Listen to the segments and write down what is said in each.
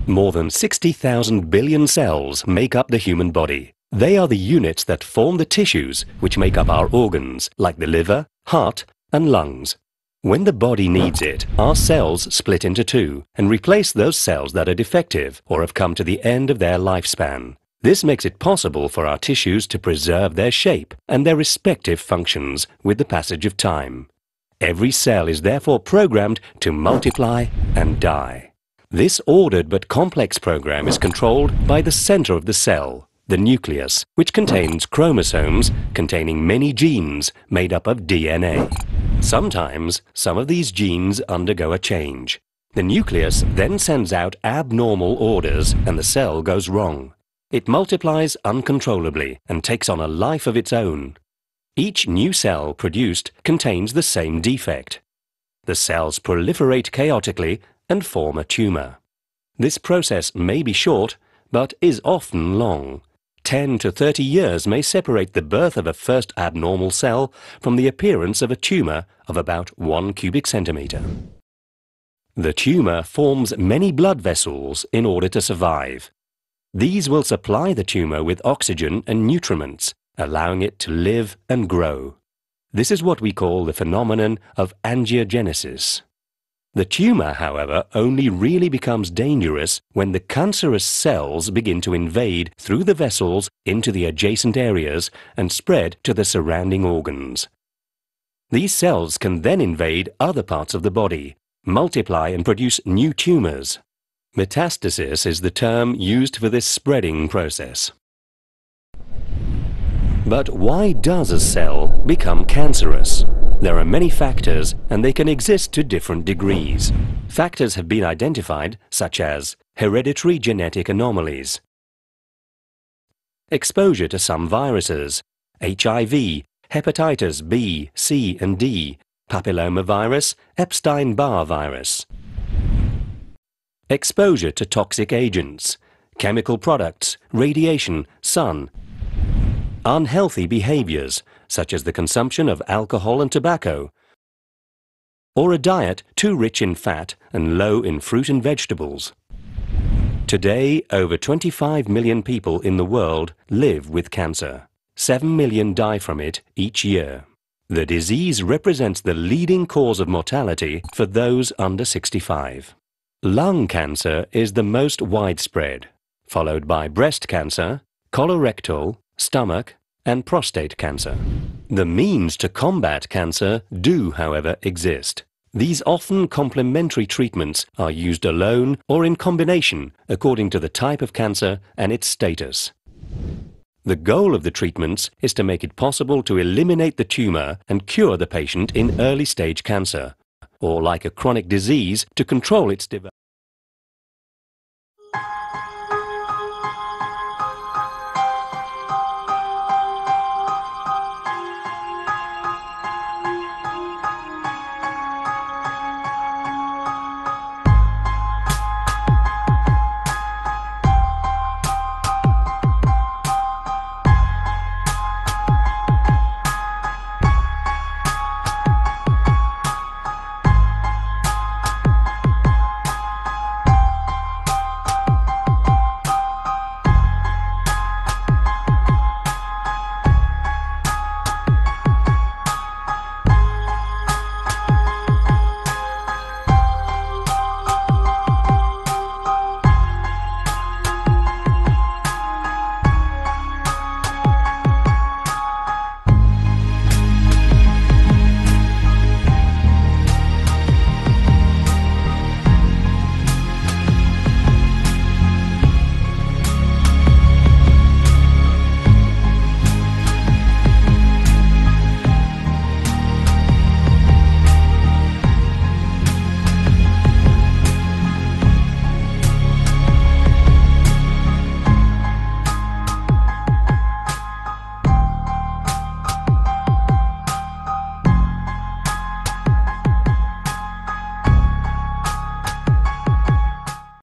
More than 60,000 billion cells make up the human body. They are the units that form the tissues which make up our organs, like the liver, heart, and lungs. When the body needs it, our cells split into two and replace those cells that are defective or have come to the end of their lifespan. This makes it possible for our tissues to preserve their shape and their respective functions with the passage of time. Every cell is therefore programmed to multiply and die. This ordered but complex program is controlled by the center of the cell, the nucleus, which contains chromosomes containing many genes made up of DNA. Sometimes, some of these genes undergo a change. The nucleus then sends out abnormal orders and the cell goes wrong. It multiplies uncontrollably and takes on a life of its own. Each new cell produced contains the same defect. The cells proliferate chaotically and form a tumor. This process may be short, but is often long. 10 to 30 years may separate the birth of a first abnormal cell from the appearance of a tumor of about 1 cubic centimeter. The tumor forms many blood vessels in order to survive. These will supply the tumor with oxygen and nutriments, allowing it to live and grow. This is what we call the phenomenon of angiogenesis. The tumor, however, only really becomes dangerous when the cancerous cells begin to invade through the vessels into the adjacent areas and spread to the surrounding organs. These cells can then invade other parts of the body, multiply and produce new tumors. Metastasis is the term used for this spreading process. But why does a cell become cancerous? There are many factors and they can exist to different degrees. Factors have been identified such as hereditary genetic anomalies, exposure to some viruses, HIV, hepatitis B, C and D, papillomavirus, Epstein-Barr virus, exposure to toxic agents, chemical products, radiation, sun, unhealthy behaviors, such as the consumption of alcohol and tobacco, or a diet too rich in fat and low in fruit and vegetables. Today, over 25 million people in the world live with cancer. 7 million die from it each year. The disease represents the leading cause of mortality for those under 65. Lung cancer is the most widespread, followed by breast cancer, colorectal, stomach, and prostate cancer. The means to combat cancer do, however, exist. These often complementary treatments are used alone or in combination according to the type of cancer and its status. The goal of the treatments is to make it possible to eliminate the tumor and cure the patient in early stage cancer, or like a chronic disease, to control its development.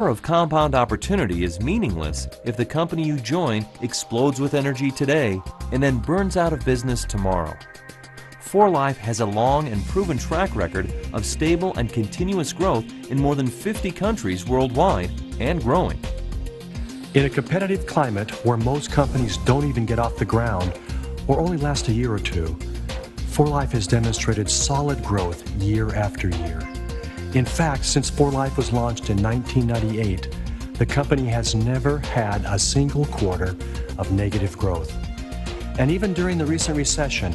Of compound opportunity is meaningless if the company you join explodes with energy today and then burns out of business tomorrow. 4Life has a long and proven track record of stable and continuous growth in more than 50 countries worldwide and growing. In a competitive climate where most companies don't even get off the ground or only last a year or two, 4Life has demonstrated solid growth year after year. In fact, since 4Life was launched in 1998, the company has never had a single quarter of negative growth. And even during the recent recession,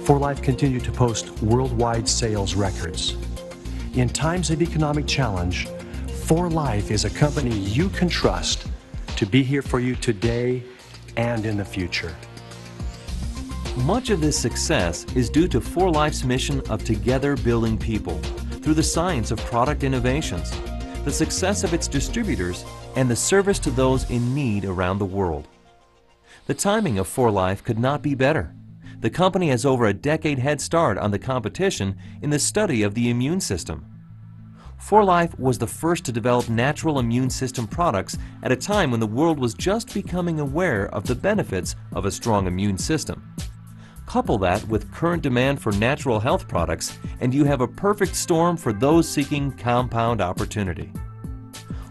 4Life continued to post worldwide sales records. In times of economic challenge, 4Life is a company you can trust to be here for you today and in the future. Much of this success is due to 4Life's mission of together building people through the science of product innovations, the success of its distributors, and the service to those in need around the world. The timing of 4Life could not be better. The company has over a decade head start on the competition in the study of the immune system. 4Life was the first to develop natural immune system products at a time when the world was just becoming aware of the benefits of a strong immune system. Couple that with current demand for natural health products, and you have a perfect storm for those seeking compound opportunity.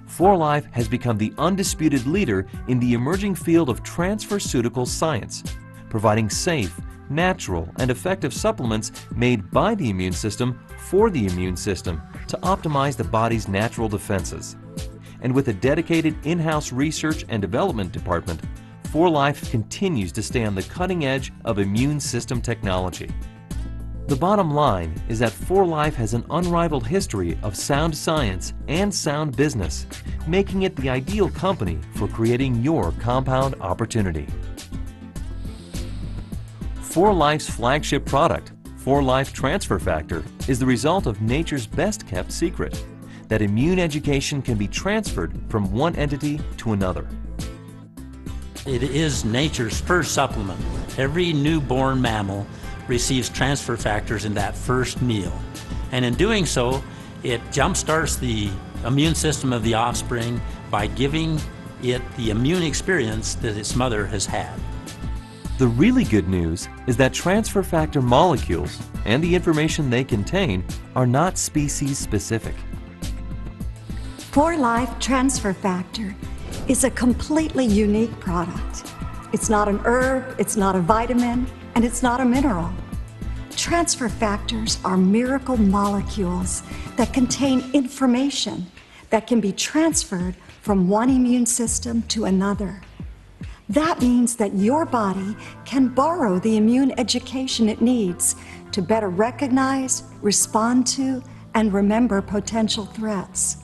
4Life has become the undisputed leader in the emerging field of transferceutical science, providing safe, natural, and effective supplements made by the immune system for the immune system to optimize the body's natural defenses. And with a dedicated in-house research and development department, 4Life continues to stay on the cutting edge of immune system technology. The bottom line is that 4Life has an unrivaled history of sound science and sound business, making it the ideal company for creating your compound opportunity. 4Life's flagship product, 4Life Transfer Factor, is the result of nature's best-kept secret, that immune education can be transferred from one entity to another. It is nature's first supplement. Every newborn mammal receives transfer factors in that first meal. And in doing so, it jumpstarts the immune system of the offspring by giving it the immune experience that its mother has had. The really good news is that transfer factor molecules and the information they contain are not species specific. 4Life Transfer Factor is a completely unique product. It's not an herb, it's not a vitamin, and it's not a mineral. Transfer factors are miracle molecules that contain information that can be transferred from one immune system to another. That means that your body can borrow the immune education it needs to better recognize, respond to, and remember potential threats.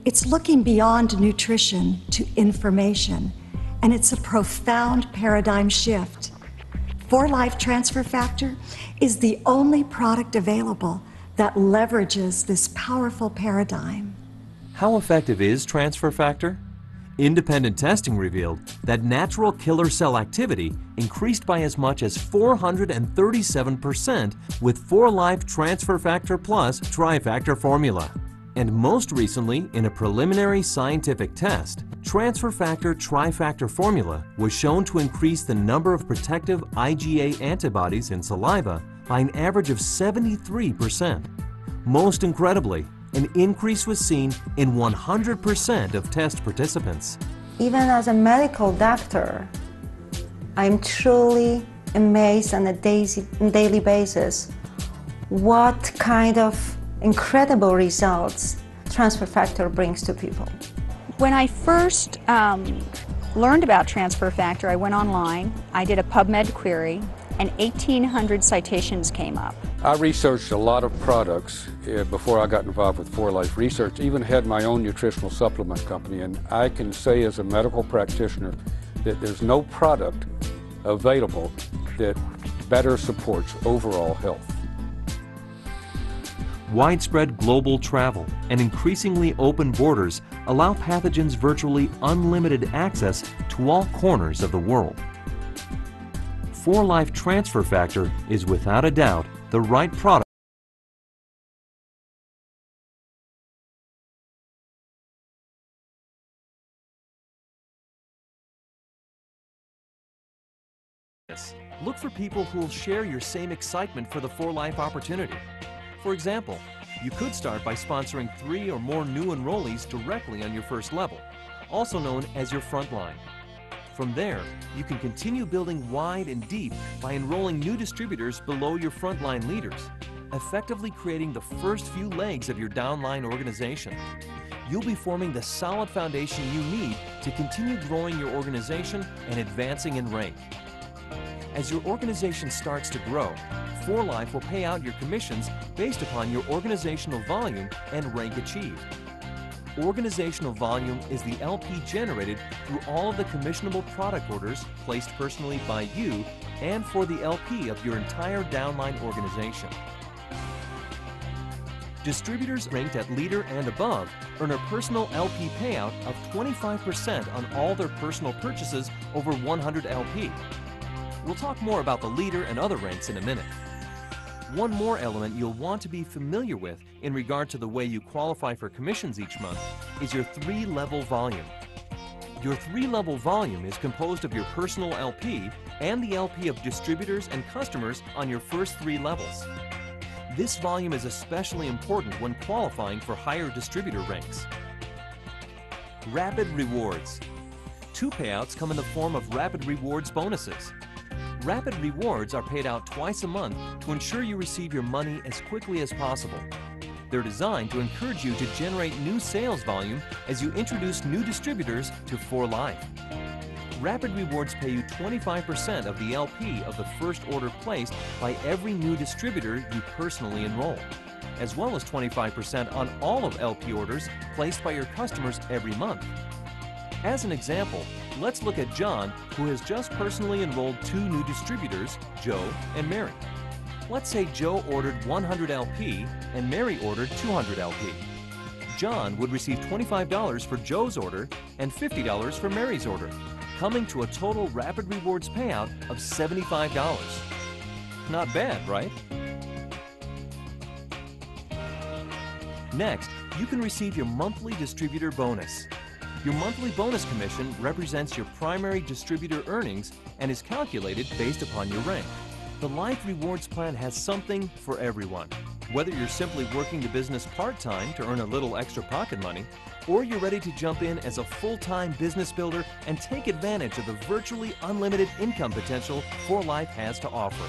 It's looking beyond nutrition to information, and it's a profound paradigm shift. 4Life Transfer Factor is the only product available that leverages this powerful paradigm. How effective is transfer factor? Independent testing revealed that natural killer cell activity increased by as much as 437% with 4Life Transfer Factor Plus Trifactor formula. And most recently, in a preliminary scientific test, Transfer Factor Trifactor formula was shown to increase the number of protective IgA antibodies in saliva by an average of 73%. Most incredibly, an increase was seen in 100% of test participants. Even as a medical doctor, I'm truly amazed on a daily basis what kind of incredible results transfer factor brings to people. When I first learned about transfer factor, I went online, I did a PubMed query, and 1,800 citations came up. I researched a lot of products before I got involved with 4Life Research, even had my own nutritional supplement company, and I can say as a medical practitioner that there's no product available that better supports overall health. Widespread global travel and increasingly open borders allow pathogens virtually unlimited access to all corners of the world. 4Life Transfer Factor is without a doubt the right product Look for people who will share your same excitement for the 4Life opportunity. For example, you could start by sponsoring 3 or more new enrollees directly on your first level, also known as your front line. From there, you can continue building wide and deep by enrolling new distributors below your frontline leaders, effectively creating the first few legs of your downline organization. You'll be forming the solid foundation you need to continue growing your organization and advancing in rank. As your organization starts to grow, 4Life will pay out your commissions based upon your organizational volume and rank achieved. Organizational volume is the LP generated through all of the commissionable product orders placed personally by you and for the LP of your entire downline organization. Distributors ranked at leader and above earn a personal LP payout of 25% on all their personal purchases over 100 LP. We'll talk more about the leader and other ranks in a minute. One more element you'll want to be familiar with in regard to the way you qualify for commissions each month is your 3-level volume. Your 3-level volume is composed of your personal LP and the LP of distributors and customers on your first 3 levels. This volume is especially important when qualifying for higher distributor ranks. Rapid rewards. 2 payouts come in the form of rapid rewards bonuses. Rapid rewards are paid out twice a month to ensure you receive your money as quickly as possible. They're designed to encourage you to generate new sales volume as you introduce new distributors to 4Life. Rapid rewards pay you 25% of the LP of the first order placed by every new distributor you personally enroll, as well as 25% on all of LP orders placed by your customers every month. As an example, let's look at John, who has just personally enrolled 2 new distributors, Joe and Mary. Let's say Joe ordered 100 LP and Mary ordered 200 LP. John would receive $25 for Joe's order and $50 for Mary's order, coming to a total Rapid Rewards payout of $75. Not bad, right? Next, you can receive your monthly distributor bonus. Your monthly bonus commission represents your primary distributor earnings and is calculated based upon your rank. The Life Rewards Plan has something for everyone. Whether you're simply working the business part-time to earn a little extra pocket money, or you're ready to jump in as a full-time business builder and take advantage of the virtually unlimited income potential 4Life has to offer.